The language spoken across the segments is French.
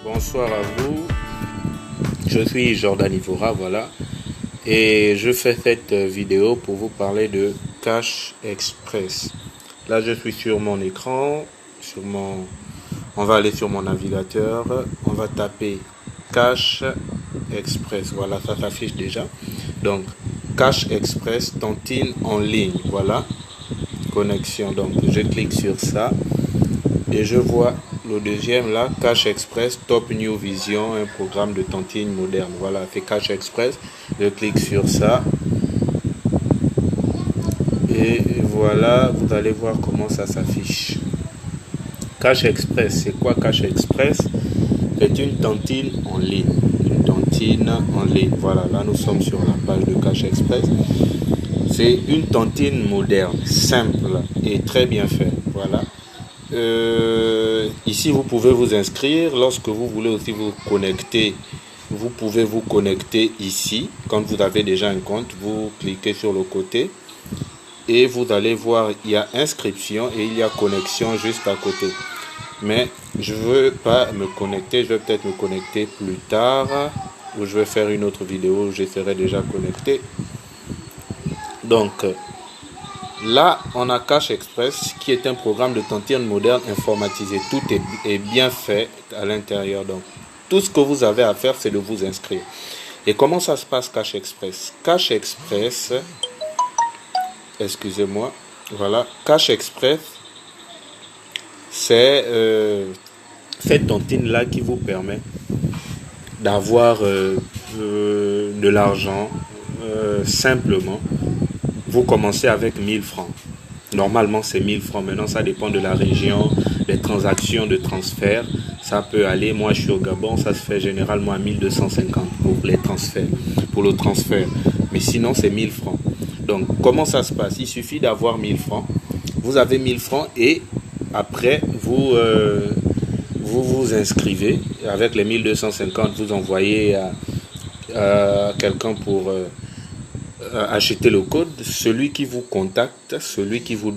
Bonsoir à vous, je suis Jordan Ivora, voilà, et je fais cette vidéo pour vous parler de Cash Express. Là, je suis sur mon écran, on va aller sur mon navigateur, on va taper Cash Express, voilà, ça s'affiche déjà. Donc, Cash Express, tontine en ligne, voilà, connexion. Donc, je clique sur ça et je vois le deuxième là, Cash Express Top New Vision, un programme de tontine moderne. Voilà, c'est Cash Express. Je clique sur ça. Et voilà, vous allez voir comment ça s'affiche. Cash Express, c'est quoi Cash Express? C'est une tontine en ligne. Une tontine en ligne. Voilà, là nous sommes sur la page de Cash Express. C'est une tontine moderne, simple et très bien faite. Voilà. Ici vous pouvez vous inscrire. Lorsque vous voulez aussi vous connecter, vous pouvez vous connecter ici. Quand vous avez déjà un compte, vous cliquez sur le côté et vous allez voir, il y a inscription et il y a connexion juste à côté. Mais je veux pas me connecter, je vais peut-être me connecter plus tard, ou je vais faire une autre vidéo où je serai déjà connecté. Donc là, on a Cash Express qui est un programme de tontine moderne informatisé. Tout est bien fait à l'intérieur. Donc, tout ce que vous avez à faire, c'est de vous inscrire. Et comment ça se passe Cash Express? Cash Express, excusez-moi, voilà, Cash Express, c'est cette tontine-là qui vous permet d'avoir de l'argent simplement. Vous commencez avec 1000 francs. Normalement, c'est 1000 francs. Maintenant, ça dépend de la région, des transactions de transfert. Ça peut aller, moi je suis au Gabon, ça se fait généralement à 1250 pour les transferts, pour le transfert. Mais sinon, c'est 1000 francs. Donc, comment ça se passe? Il suffit d'avoir 1000 francs. Vous avez 1000 francs et après, vous vous inscrivez. Avec les 1250, vous envoyez à quelqu'un pour acheter le code. Celui qui vous contacte, celui qui vous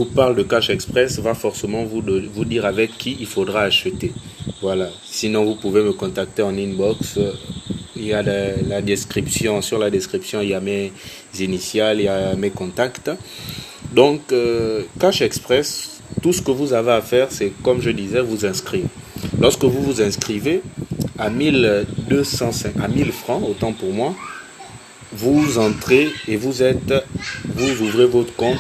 parle de Cash Express va forcément vous dire avec qui il faudra acheter. Voilà. Sinon, vous pouvez me contacter en inbox. Il y a la description. Sur la description, il y a mes initiales, il y a mes contacts. Donc, Cash Express, tout ce que vous avez à faire, c'est, comme je disais, vous inscrire. Lorsque vous vous inscrivez à 1000 francs, autant pour moi, vous entrez et vous ouvrez votre compte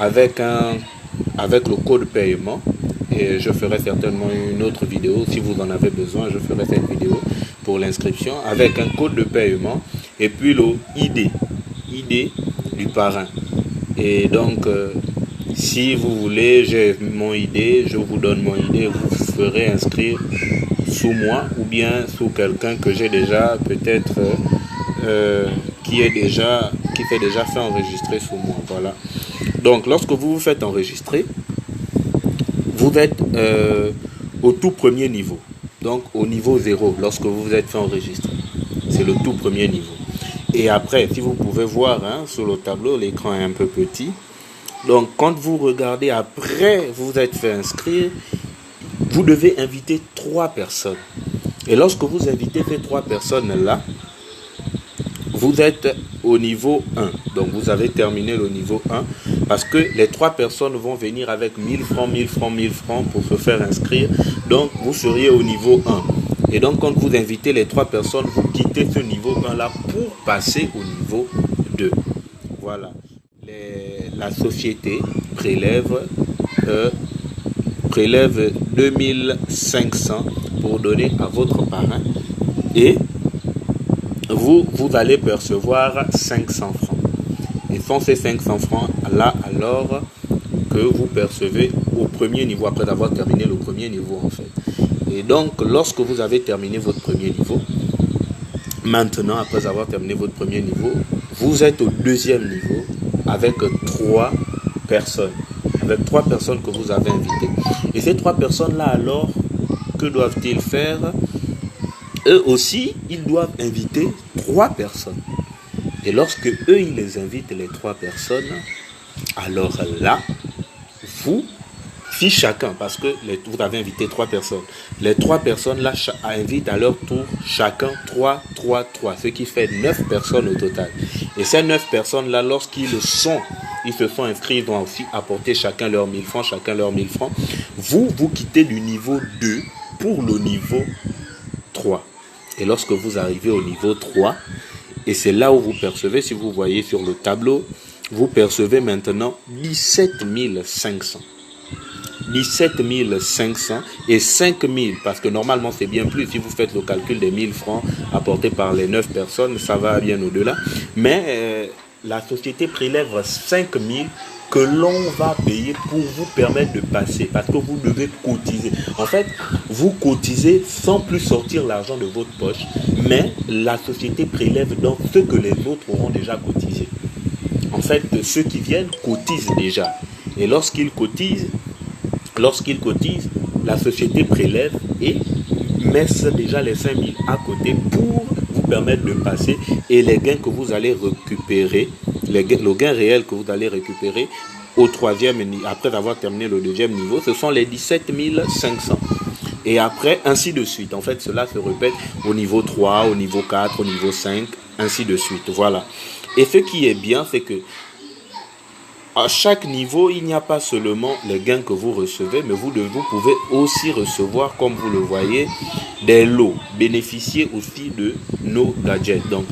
avec le code paiement. Et je ferai certainement une autre vidéo. Si vous en avez besoin, je ferai cette vidéo pour l'inscription avec un code de paiement et puis le ID du parrain. Et donc, si vous voulez, j'ai mon ID, je vous donne mon ID, vous ferez inscrire sous moi ou bien sous quelqu'un que j'ai déjà peut-être qui s'est déjà fait enregistrer sous moi. Voilà. Donc, lorsque vous vous faites enregistrer, vous êtes au tout premier niveau. Donc, au niveau 0, lorsque vous vous êtes fait enregistrer. C'est le tout premier niveau. Et après, si vous pouvez voir sur le tableau, l'écran est un peu petit. Donc, quand vous regardez après, vous vous êtes fait inscrire, vous devez inviter 3 personnes. Et lorsque vous invitez ces 3 personnes-là, vous êtes au niveau 1. Donc, vous avez terminé le niveau 1 parce que les 3 personnes vont venir avec 1000 francs, 1000 francs, 1000 francs pour se faire inscrire. Donc, vous seriez au niveau 1. Et donc, quand vous invitez les 3 personnes, vous quittez ce niveau 1-là pour passer au niveau 2. Voilà. La société prélève 2500 pour donner à votre parrain et vous allez percevoir 500 francs. Et sont ces 500 francs là alors que vous percevez au premier niveau après avoir terminé le premier niveau en fait. Et donc lorsque vous avez terminé votre premier niveau, maintenant après avoir terminé votre premier niveau, vous êtes au deuxième niveau avec 3 personnes. Avec 3 personnes que vous avez invitées. Et ces 3 personnes-là, alors, que doivent-ils faire? Eux aussi, ils doivent inviter 3 personnes. Et lorsque eux, ils les invitent, les 3 personnes, alors là, vous Si chacun, parce que vous avez invité 3 personnes, les 3 personnes là invitent à leur tour chacun 3, ce qui fait 9 personnes au total. Et ces 9 personnes là, lorsqu'ils se sont inscrits, ils vont aussi apporter chacun leurs 1000 francs, Vous quittez du niveau 2 pour le niveau 3. Et lorsque vous arrivez au niveau 3, et c'est là où vous percevez, si vous voyez sur le tableau, vous percevez maintenant 17 500. 17 500 et 5 000, parce que normalement c'est bien plus, si vous faites le calcul des 1000 francs apportés par les 9 personnes, ça va bien au-delà. Mais la société prélève 5 000 que l'on va payer pour vous permettre de passer, parce que vous devez cotiser. En fait, vous cotisez sans plus sortir l'argent de votre poche, mais la société prélève donc ce que les autres auront déjà cotisé. En fait, ceux qui viennent cotisent déjà. Et lorsqu'ils cotisent, la société prélève et met déjà les 5 000 à côté pour vous permettre de passer, et les gains que vous allez récupérer, le gain réel que vous allez récupérer au troisième, après avoir terminé le deuxième niveau, ce sont les 17 500. Et après, ainsi de suite. En fait, cela se répète au niveau 3, au niveau 4, au niveau 5, ainsi de suite. Voilà. Et ce qui est bien, c'est que à chaque niveau, il n'y a pas seulement les gains que vous recevez, mais vous pouvez aussi recevoir, comme vous le voyez, des lots, bénéficier aussi de nos gadgets. Donc,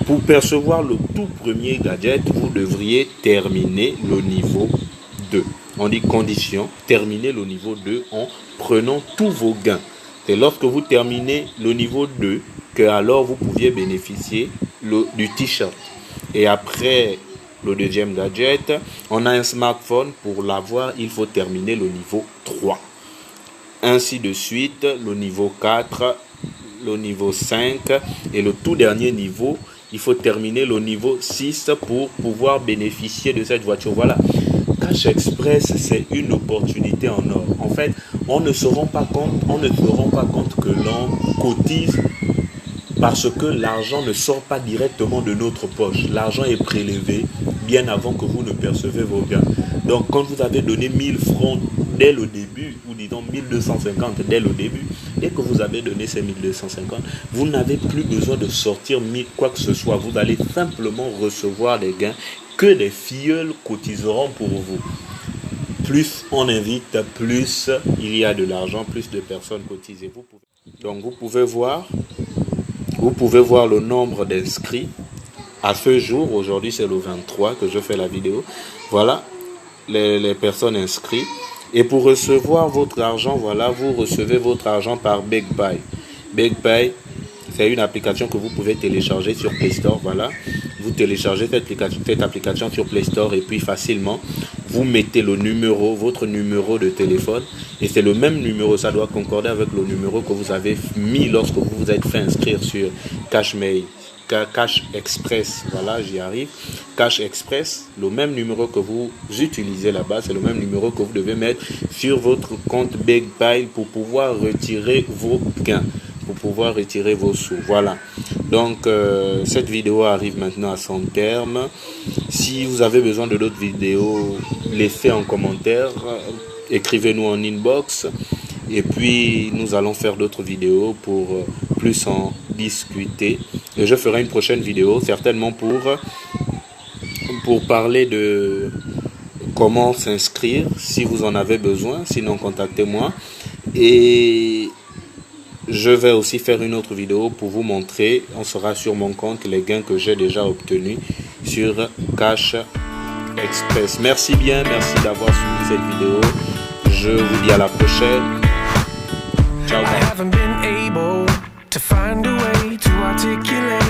pour percevoir le tout premier gadget, vous devriez terminer le niveau 2. On dit condition, terminer le niveau 2 en prenant tous vos gains. C'est lorsque vous terminez le niveau 2 que alors vous pouviez bénéficier du t-shirt. Et après le deuxième gadget, on a un smartphone. Pour l'avoir, il faut terminer le niveau 3. Ainsi de suite, le niveau 4, le niveau 5 et le tout dernier niveau, il faut terminer le niveau 6 pour pouvoir bénéficier de cette voiture. Voilà. Cash Express, c'est une opportunité en or. En fait, on ne se rend pas compte que l'on cotise, parce que l'argent ne sort pas directement de notre poche. L'argent est prélevé bien avant que vous ne percevez vos gains. Donc, quand vous avez donné 1000 francs dès le début, ou disons 1250 dès le début, dès que vous avez donné ces 1250, vous n'avez plus besoin de sortir quoi que ce soit. Vous allez simplement recevoir des gains que des filleuls cotiseront pour vous. Plus on invite, plus il y a de l'argent, plus de personnes cotisent. Donc, vous pouvez voir le nombre d'inscrits à ce jour. Aujourd'hui, c'est le 23 que je fais la vidéo. Voilà les personnes inscrites. Et pour recevoir votre argent, voilà, vous recevez votre argent par BigPay. BigPay, c'est une application que vous pouvez télécharger sur Play Store. Voilà, vous téléchargez cette application sur Play Store et puis facilement, vous mettez votre numéro de téléphone, et c'est le même numéro, ça doit concorder avec le numéro que vous avez mis lorsque vous vous êtes fait inscrire sur Cash Express. Voilà, j'y arrive. Cash Express, le même numéro que vous utilisez là-bas, c'est le même numéro que vous devez mettre sur votre compte BigPay pour pouvoir retirer vos gains, pour pouvoir retirer vos sous. Voilà. Donc, cette vidéo arrive maintenant à son terme. Si vous avez besoin de d'autres vidéos, laissez en commentaire, écrivez-nous en inbox, et puis nous allons faire d'autres vidéos pour plus en discuter. Et je ferai une prochaine vidéo, certainement pour parler de comment s'inscrire, si vous en avez besoin. Sinon, contactez-moi. Et je vais aussi faire une autre vidéo pour vous montrer, on sera sur mon compte, les gains que j'ai déjà obtenus sur Cash Express. Merci bien, merci d'avoir suivi cette vidéo. Je vous dis à la prochaine. Ciao. I haven't been able to find a way to articulate